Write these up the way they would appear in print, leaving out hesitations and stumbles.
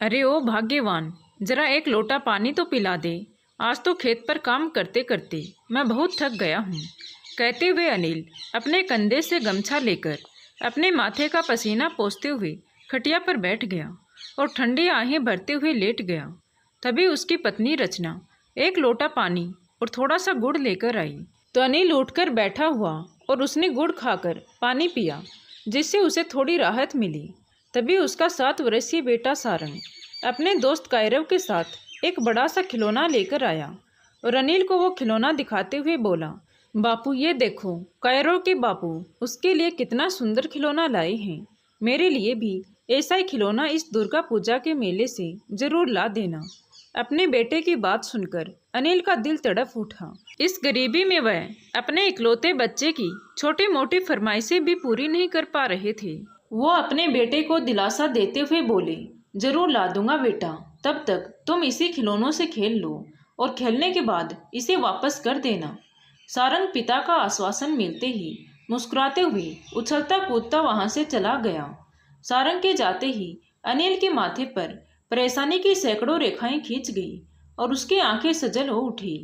अरे ओ भाग्यवान, जरा एक लोटा पानी तो पिला दे। आज तो खेत पर काम करते करते मैं बहुत थक गया हूँ। कहते हुए अनिल अपने कंधे से गमछा लेकर अपने माथे का पसीना पोंछते हुए खटिया पर बैठ गया और ठंडी आहें भरते हुए लेट गया। तभी उसकी पत्नी रचना एक लोटा पानी और थोड़ा सा गुड़ लेकर आई तो अनिल उठकर बैठा हुआ और उसने गुड़ खाकर पानी पिया, जिससे उसे थोड़ी राहत मिली। तभी उसका 7 वर्षीय बेटा सारंग अपने दोस्त कायरव के साथ एक बड़ा सा खिलौना लेकर आया और अनिल को वो खिलौना दिखाते हुए बोला, बापू ये देखो, कायरव के बापू उसके लिए कितना सुंदर खिलौना लाए हैं। मेरे लिए भी ऐसा ही खिलौना इस दुर्गा पूजा के मेले से जरूर ला देना। अपने बेटे की बात सुनकर अनिल का दिल तड़प उठा। इस गरीबी में वह अपने इकलौते बच्चे की छोटी मोटी फरमाइशें भी पूरी नहीं कर पा रहे थे। वो अपने बेटे को दिलासा देते हुए बोले, जरूर ला दूंगा बेटा, तब तक तुम इसी खिलौनों से खेल लो और खेलने के बाद इसे वापस कर देना। सारंग पिता का आश्वासन मिलते ही मुस्कुराते हुए उछलता कूदता वहां से चला गया। सारंग के जाते ही अनिल के माथे पर परेशानी की सैकड़ों रेखाएं खींच गई और उसकी आंखें सजल हो उठी।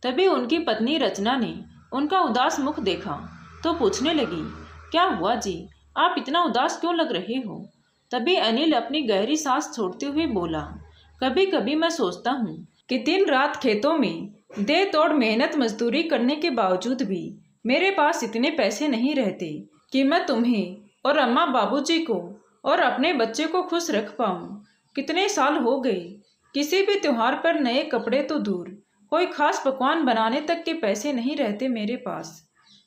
तभी उनकी पत्नी रचना ने उनका उदास मुख देखा तो पूछने लगी, क्या हुआ जी, आप इतना उदास क्यों लग रहे हो? तभी अनिल अपनी गहरी सांस छोड़ते हुए बोला, कभी कभी मैं सोचता हूँ कि दिन रात खेतों में दे तोड़ मेहनत मजदूरी करने के बावजूद भी मेरे पास इतने पैसे नहीं रहते कि मैं तुम्हें और अम्मा बाबूजी को और अपने बच्चे को खुश रख पाऊँ। कितने साल हो गए, किसी भी त्योहार पर नए कपड़े तो दूर, कोई खास पकवान बनाने तक के पैसे नहीं रहते मेरे पास।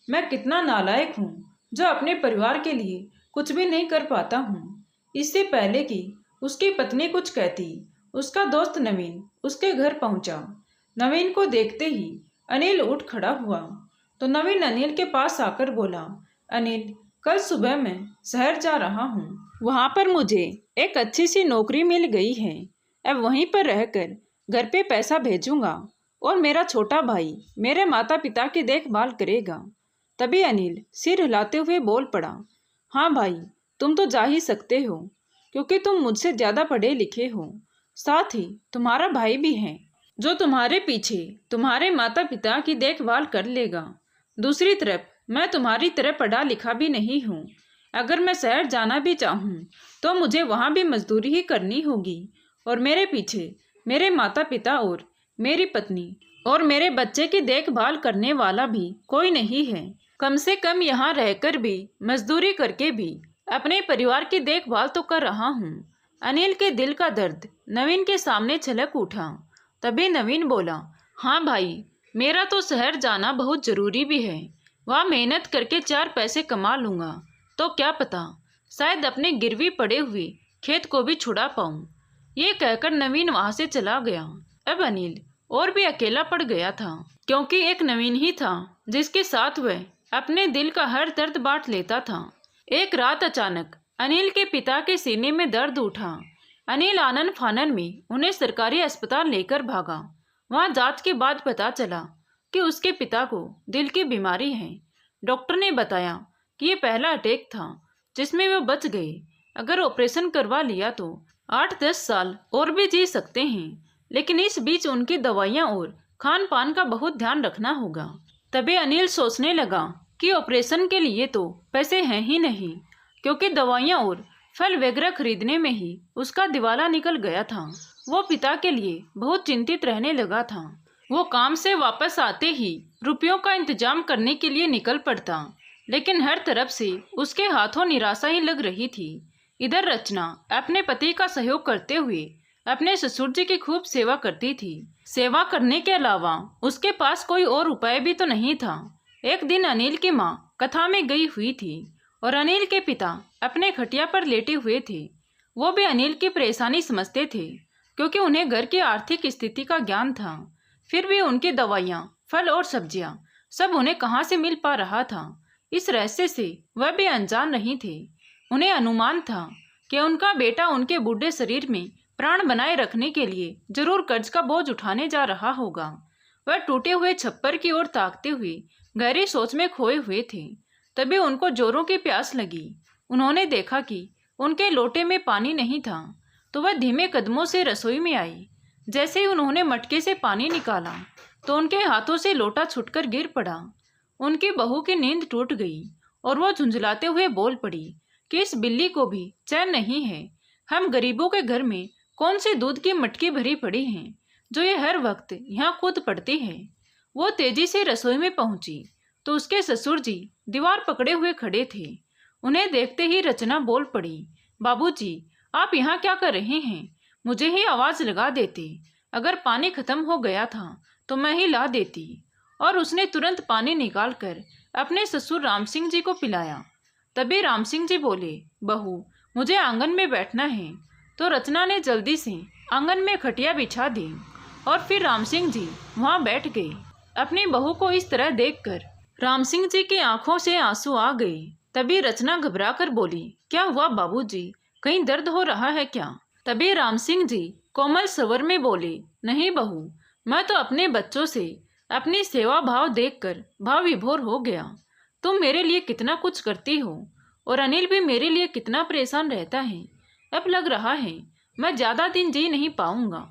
मैं कितना नालायक हूँ जो अपने परिवार के लिए कुछ भी नहीं कर पाता हूँ। इससे पहले कि उसकी पत्नी कुछ कहती, उसका दोस्त नवीन उसके घर पहुंचा। नवीन को देखते ही अनिल उठ खड़ा हुआ तो नवीन अनिल के पास आकर बोला, अनिल, कल सुबह मैं शहर जा रहा हूँ, वहाँ पर मुझे एक अच्छी सी नौकरी मिल गई है। अब वहीं पर रहकर घर पे पैसा भेजूंगा और मेरा छोटा भाई मेरे माता पिता की देखभाल करेगा। तभी अनिल सिर हिलाते हुए बोल पड़ा, हाँ भाई, तुम तो जा ही सकते हो क्योंकि तुम मुझसे ज़्यादा पढ़े लिखे हो। साथ ही तुम्हारा भाई भी है जो तुम्हारे पीछे तुम्हारे माता पिता की देखभाल कर लेगा। दूसरी तरफ मैं तुम्हारी तरह पढ़ा लिखा भी नहीं हूँ। अगर मैं शहर जाना भी चाहूँ तो मुझे वहाँ भी मजदूरी ही करनी होगी और मेरे पीछे मेरे माता पिता और मेरी पत्नी और मेरे बच्चे की देखभाल करने वाला भी कोई नहीं है। कम से कम यहाँ रहकर भी मजदूरी करके भी अपने परिवार की देखभाल तो कर रहा हूँ। अनिल के दिल का दर्द नवीन के सामने छलक उठा। तभी नवीन बोला, हाँ भाई, मेरा तो शहर जाना बहुत जरूरी भी है। वहाँ मेहनत करके 4 पैसे कमा लूँगा तो क्या पता शायद अपने गिरवी पड़े हुए खेत को भी छुड़ा पाऊँ। ये कहकर नवीन वहाँ से चला गया। अब अनिल और भी अकेला पड़ गया था क्योंकि एक नवीन ही था जिसके साथ वह अपने दिल का हर दर्द बांट लेता था। एक रात अचानक अनिल के पिता के सीने में दर्द उठा। अनिल आनन फानन में उन्हें सरकारी अस्पताल लेकर भागा। वहां जांच के बाद पता चला कि उसके पिता को दिल की बीमारी है। डॉक्टर ने बताया कि ये पहला अटैक था जिसमें वे बच गए। अगर ऑपरेशन करवा लिया तो 8-10 साल और भी जी सकते हैं, लेकिन इस बीच उनकी दवाइयाँ और खान पान का बहुत ध्यान रखना होगा। तभी अनिल सोचने लगा कि ऑपरेशन के लिए तो पैसे हैं ही नहीं, क्योंकि दवाइयाँ और फल वगैरह खरीदने में ही उसका दिवाला निकल गया था। वो पिता के लिए बहुत चिंतित रहने लगा था। वो काम से वापस आते ही रुपयों का इंतजाम करने के लिए निकल पड़ता, लेकिन हर तरफ से उसके हाथों निराशा ही लग रही थी। इधर रचना अपने पति का सहयोग करते हुए अपने ससुर जी की खूब सेवा करती थी। सेवा करने के अलावा उसके पास कोई और उपाय भी तो नहीं था। एक दिन अनिल की माँ कथा में गई हुई थी और अनिल के पिता अपने खटिया पर लेटे हुए थे। वो भी अनिल की परेशानी समझते थे क्योंकि उन्हें घर की आर्थिक स्थिति का ज्ञान था। फिर भी उनकी दवाइयाँ, फल और सब्जियाँ सब उन्हें कहाँ से मिल पा रहा था, इस रहस्य से वह भी अनजान नहीं थे। उन्हें अनुमान था कि उनका बेटा उनके बूढ़े शरीर में प्राण बनाए रखने के लिए जरूर कर्ज का बोझ उठाने जा रहा होगा। वह टूटे हुए छप्पर की ओर ताकते हुए गहरी सोच में खोए हुए थे। तभी उनको जोरों की प्यास लगी। उन्होंने देखा कि उनके लोटे में पानी नहीं था तो वह धीमे कदमों से रसोई में आई। जैसे ही उन्होंने मटके से पानी निकाला तो उनके हाथों से लोटा छुटकर गिर पड़ा। उनकी बहू की नींद टूट गई और वो झुंझलाते हुए बोल पड़ी कि इस बिल्ली को भी चैन नहीं है। हम गरीबों के घर में कौन सी दूध की मटकी भरी पड़ी है जो ये हर वक्त यहाँ कूद पड़ती है। वो तेजी से रसोई में पहुंची तो उसके ससुर जी दीवार पकड़े हुए खड़े थे। उन्हें देखते ही रचना बोल पड़ी, बाबूजी, आप यहाँ क्या कर रहे हैं? मुझे ही आवाज लगा देते। अगर पानी खत्म हो गया था तो मैं ही ला देती। और उसने तुरंत पानी निकालकर अपने ससुर राम सिंह जी को पिलाया। तभी राम सिंह जी बोले, बहू, मुझे आंगन में बैठना है। तो रचना ने जल्दी से आंगन में खटिया बिछा दी और फिर राम सिंह जी वहां बैठ गए। अपनी बहू को इस तरह देखकर राम सिंह जी की आंखों से आंसू आ गए। तभी रचना घबरा कर बोली, क्या हुआ बाबूजी, कहीं दर्द हो रहा है क्या? तभी राम सिंह जी कोमल स्वर में बोले, नहीं बहू, मैं तो अपने बच्चों से अपनी सेवा भाव देखकर भाव विभोर हो गया। तुम मेरे लिए कितना कुछ करती हो और अनिल भी मेरे लिए कितना परेशान रहता है। अब लग रहा है मैं ज्यादा दिन जी नहीं पाऊंगा।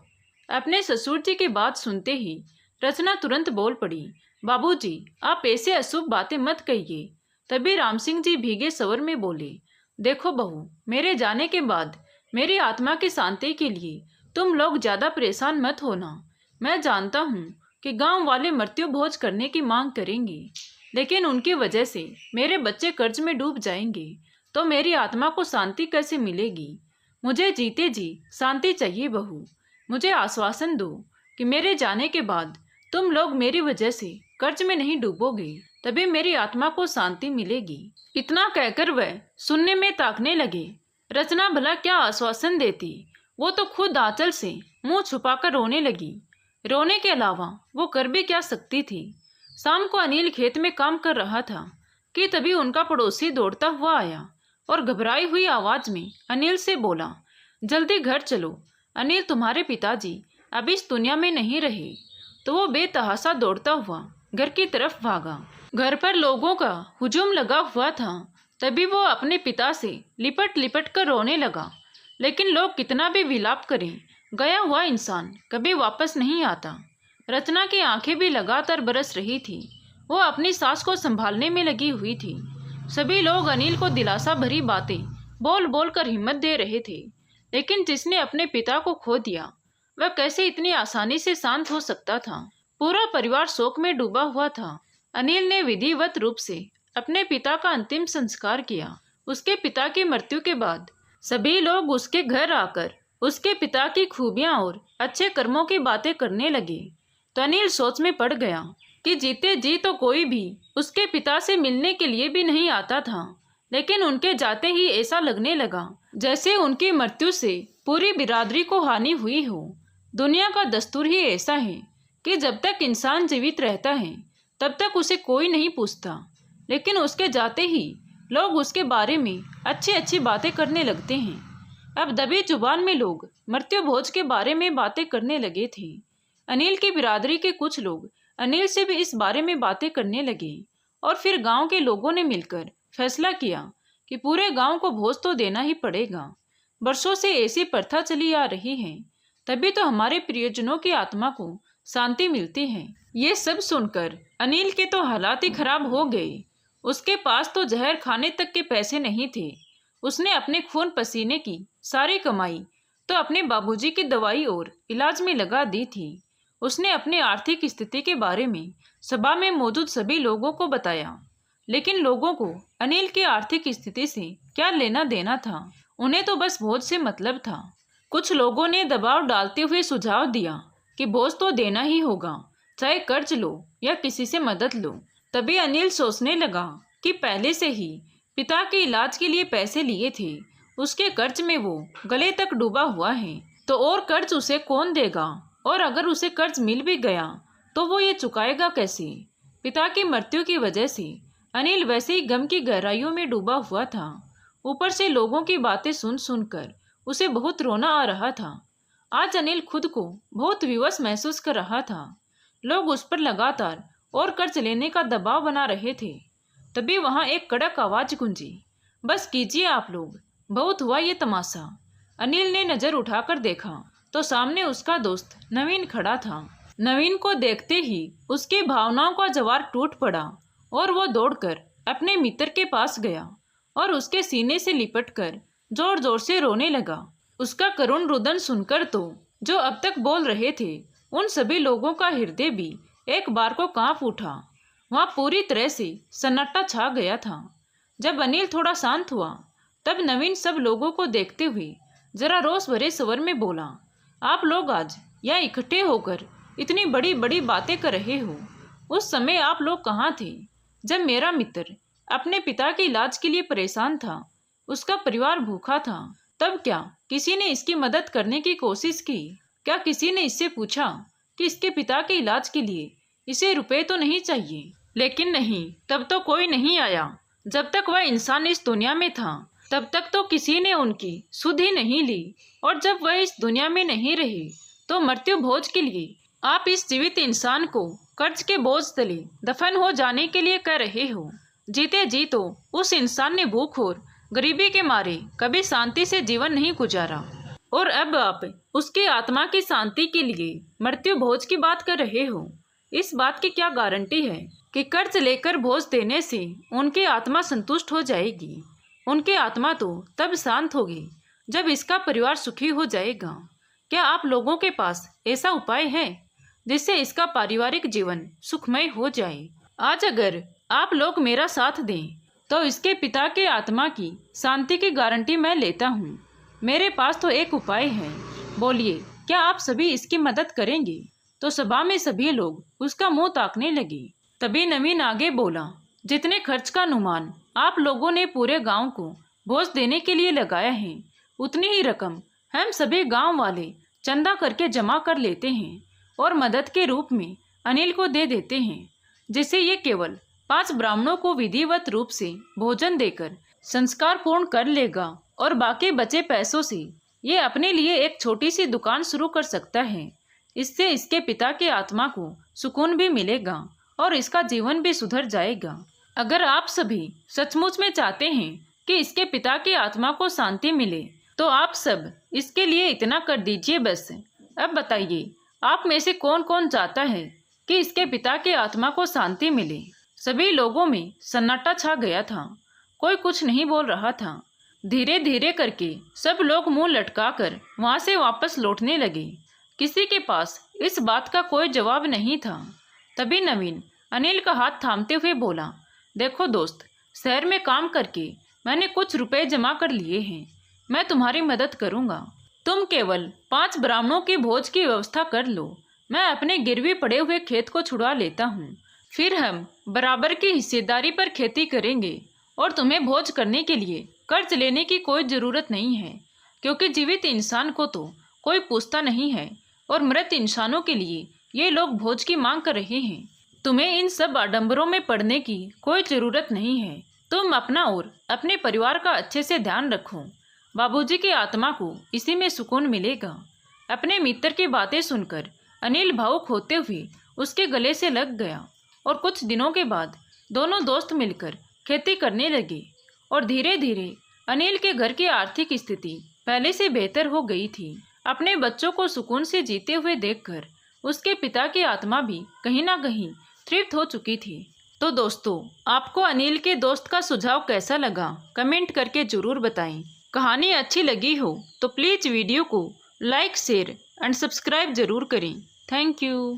अपने ससुर जी की बात सुनते ही रचना तुरंत बोल पड़ी, बाबूजी, आप ऐसे अशुभ बातें मत कहिए। तभी राम सिंह जी भीगे स्वर में बोले, देखो बहू, मेरे जाने के बाद मेरी आत्मा की शांति के लिए तुम लोग ज्यादा परेशान मत होना। मैं जानता हूँ कि गांव वाले मृत्यु भोज करने की मांग करेंगे, लेकिन उनकी वजह से मेरे बच्चे कर्ज में डूब जाएंगे तो मेरी आत्मा को शांति कैसे मिलेगी? मुझे जीते जी शांति चाहिए बहू। मुझे आश्वासन दो कि मेरे जाने के बाद तुम लोग मेरी वजह से कर्ज में नहीं डूबोगे, तभी मेरी आत्मा को शांति मिलेगी। इतना कहकर वह सुनने में ताकने लगे। रचना भला क्या आश्वासन देती, वो तो खुद आंचल से मुंह छुपाकर रोने लगी। रोने के अलावा वो कर भी क्या सकती थी। शाम को अनिल खेत में काम कर रहा था कि तभी उनका पड़ोसी दौड़ता हुआ आया और घबराई हुई आवाज में अनिल से बोला, जल्दी घर चलो, अनिल तुम्हारे पिताजी अब इस दुनिया में नहीं रहे। तो वो बेतहाशा दौड़ता हुआ घर की तरफ भागा। घर पर लोगों का हुजूम लगा हुआ था। तभी वो अपने पिता से लिपट लिपट कर रोने लगा। लेकिन लोग कितना भी विलाप करें, गया हुआ इंसान कभी वापस नहीं आता। रचना की आंखें भी लगातार बरस रही थी। वो अपनी सास को संभालने में लगी हुई थी। सभी लोग अनिल को दिलासा भरी बातें बोल बोल कर हिम्मत दे रहे थे, लेकिन जिसने अपने पिता को खो दिया वह कैसे इतनी आसानी से शांत हो सकता था। पूरा परिवार शोक में डूबा हुआ था। अनिल ने विधिवत रूप से अपने पिता का अंतिम संस्कार किया। उसके पिता की मृत्यु के बाद सभी लोग उसके घर आकर उसके पिता की खूबियां और अच्छे कर्मों की बातें करने लगे। तो अनिल सोच में पड़ गया कि जीते जी तो कोई भी उसके पिता से मिलने के लिए भी नहीं आता था, लेकिन उनके जाते ही ऐसा लगने लगा जैसे उनकी मृत्यु से पूरी बिरादरी को हानि हुई हो। दुनिया का दस्तूर ही ऐसा है कि जब तक इंसान जीवित रहता है तब तक उसे कोई नहीं पूछता, लेकिन उसके जाते ही लोग उसके बारे में अच्छी अच्छी बातें करने लगते हैं। अब दबी जुबान में लोग मृत्यु भोज के बारे में बातें करने लगे थे। अनिल की बिरादरी के कुछ लोग अनिल से भी इस बारे में बातें करने लगे और फिर गांव के लोगों ने मिलकर फैसला किया कि पूरे गांव को भोज तो देना ही पड़ेगा। वर्षों से ऐसी प्रथा चली आ रही है, तभी तो हमारे प्रियजनों की आत्मा को शांति मिलती है। ये सब सुनकर अनिल के तो हालात ही खराब हो गए। उसके पास तो जहर खाने तक के पैसे नहीं थे। उसने अपने खून पसीने की सारी कमाई तो अपने बाबूजी की दवाई और इलाज में लगा दी थी। उसने अपनी आर्थिक स्थिति के बारे में सभा में मौजूद सभी लोगों को बताया, लेकिन लोगों को अनिल की आर्थिक स्थिति से क्या लेना देना था। उन्हें तो बस भोज से मतलब था। कुछ लोगों ने दबाव डालते हुए सुझाव दिया कि भोज तो देना ही होगा, चाहे कर्ज लो या किसी से मदद लो। तभी अनिल सोचने लगा कि पहले से ही पिता के इलाज के लिए पैसे लिए थे, उसके कर्ज में वो गले तक डूबा हुआ है, तो और कर्ज उसे कौन देगा? और अगर उसे कर्ज मिल भी गया तो वो ये चुकाएगा कैसे? पिता की मृत्यु की वजह से अनिल वैसे ही गम की गहराइयों में डूबा हुआ था। ऊपर से लोगों की बातें सुन सुनकर उसे बहुत रोना आ रहा था। आज अनिल खुद को बहुत विवश महसूस कर रहा था। लोग उस पर लगातार और कर्ज लेने का दबाव बना रहे थे। तभी वहां एक कड़क आवाज गूंजी, बस कीजिए आप लोग, बहुत हुआ ये तमाशा। अनिल ने नज़र उठाकर देखा तो सामने उसका दोस्त नवीन खड़ा था। नवीन को देखते ही उसकी भावनाओं का ज्वार टूट पड़ा और वो दौड़कर अपने मित्र के पास गया और उसके सीने से लिपटकर जोर जोर से रोने लगा। उसका करुण रुदन सुनकर तो जो अब तक बोल रहे थे उन सभी लोगों का हृदय भी एक बार को कांप उठा। वहाँ पूरी तरह से सन्नाटा छा गया था। जब अनिल थोड़ा शांत हुआ तब नवीन सब लोगों को देखते हुए जरा रोष भरे स्वर में बोला, आप लोग आज यहाँ इकट्ठे होकर इतनी बड़ी बड़ी बातें कर रहे हो। उस समय आप लोग कहाँ थे जब मेरा मित्र अपने पिता के इलाज के लिए परेशान था, उसका परिवार भूखा था? तब क्या किसी ने इसकी मदद करने की कोशिश की? क्या किसी ने इससे पूछा कि इसके पिता के इलाज के लिए इसे रुपए तो नहीं चाहिए? लेकिन नहीं, तब तो कोई नहीं आया। जब तक वह इंसान इस दुनिया में था तब तक तो किसी ने उनकी सुध ही नहीं ली, और जब वह इस दुनिया में नहीं रहे तो मृत्यु भोज के लिए आप इस जीवित इंसान को कर्ज के बोझ तले दफन हो जाने के लिए कह रहे हो। जीते जी तो उस इंसान ने भूख और गरीबी के मारे कभी शांति से जीवन नहीं गुजारा, और अब आप उसकी आत्मा की शांति के लिए मृत्यु भोज की बात कर रहे हो। इस बात की क्या गारंटी है कि कर्ज लेकर भोज देने से उनकी आत्मा संतुष्ट हो जाएगी? उनकी आत्मा तो तब शांत होगी जब इसका परिवार सुखी हो जाएगा। क्या आप लोगों के पास ऐसा उपाय है जिससे इसका पारिवारिक जीवन सुखमय हो जाए? आज अगर आप लोग मेरा साथ दें तो इसके पिता के आत्मा की शांति की गारंटी मैं लेता हूँ। मेरे पास तो एक उपाय है, बोलिए क्या आप सभी इसकी मदद करेंगे? तो सभा में सभी लोग उसका मुंह ताकने लगे। तभी नवीन आगे बोला, जितने खर्च का अनुमान आप लोगों ने पूरे गांव को भोज देने के लिए लगाया है, उतनी ही रकम हम सभी गांव वाले चंदा करके जमा कर लेते हैं और मदद के रूप में अनिल को दे देते हैं, जिससे ये केवल 5 ब्राह्मणों को विधिवत रूप से भोजन देकर संस्कार पूर्ण कर लेगा और बाकी बचे पैसों से ये अपने लिए एक छोटी सी दुकान शुरू कर सकता है। इससे इसके पिता की आत्मा को सुकून भी मिलेगा और इसका जीवन भी सुधर जाएगा। अगर आप सभी सचमुच में चाहते हैं कि इसके पिता की आत्मा को शांति मिले तो आप सब इसके लिए इतना कर दीजिए बस। अब बताइए आप में से कौन कौन चाहता है कि इसके पिता की आत्मा को शांति मिले? सभी लोगों में सन्नाटा छा गया था, कोई कुछ नहीं बोल रहा था। धीरे धीरे करके सब लोग मुंह लटकाकर वहां से वापस लौटने लगे। किसी के पास इस बात का कोई जवाब नहीं था। तभी नवीन अनिल का हाथ थामते हुए बोला, देखो दोस्त, शहर में काम करके मैंने कुछ रुपए जमा कर लिए हैं, मैं तुम्हारी मदद करूंगा। तुम केवल 5 ब्राह्मणों की भोज की व्यवस्था कर लो, मैं अपने गिरवी पड़े हुए खेत को छुड़वा लेता हूँ, फिर हम बराबर की हिस्सेदारी पर खेती करेंगे और तुम्हें भोज करने के लिए कर्ज लेने की कोई ज़रूरत नहीं है, क्योंकि जीवित इंसान को तो कोई पूछता नहीं है और मृत इंसानों के लिए ये लोग भोज की मांग कर रहे हैं। तुम्हें इन सब आडंबरों में पड़ने की कोई ज़रूरत नहीं है। तुम अपना और अपने परिवार का अच्छे से ध्यान रखो। बाबूजी की आत्मा को इसी में सुकून मिलेगा। अपने मित्र की बातें सुनकर अनिल भावुक होते हुए उसके गले से लग गया और कुछ दिनों के बाद दोनों दोस्त मिलकर खेती करने लगे और धीरे धीरे अनिल के घर की आर्थिक स्थिति पहले से बेहतर हो गई थी। अपने बच्चों को सुकून से जीते हुए देखकर उसके पिता की आत्मा भी कहीं ना कहीं तृप्त हो चुकी थी। तो दोस्तों, आपको अनिल के दोस्त का सुझाव कैसा लगा कमेंट करके ज़रूर बताएं। कहानी अच्छी लगी हो तो प्लीज़ वीडियो को लाइक, शेयर एंड सब्सक्राइब ज़रूर करें। Thank you.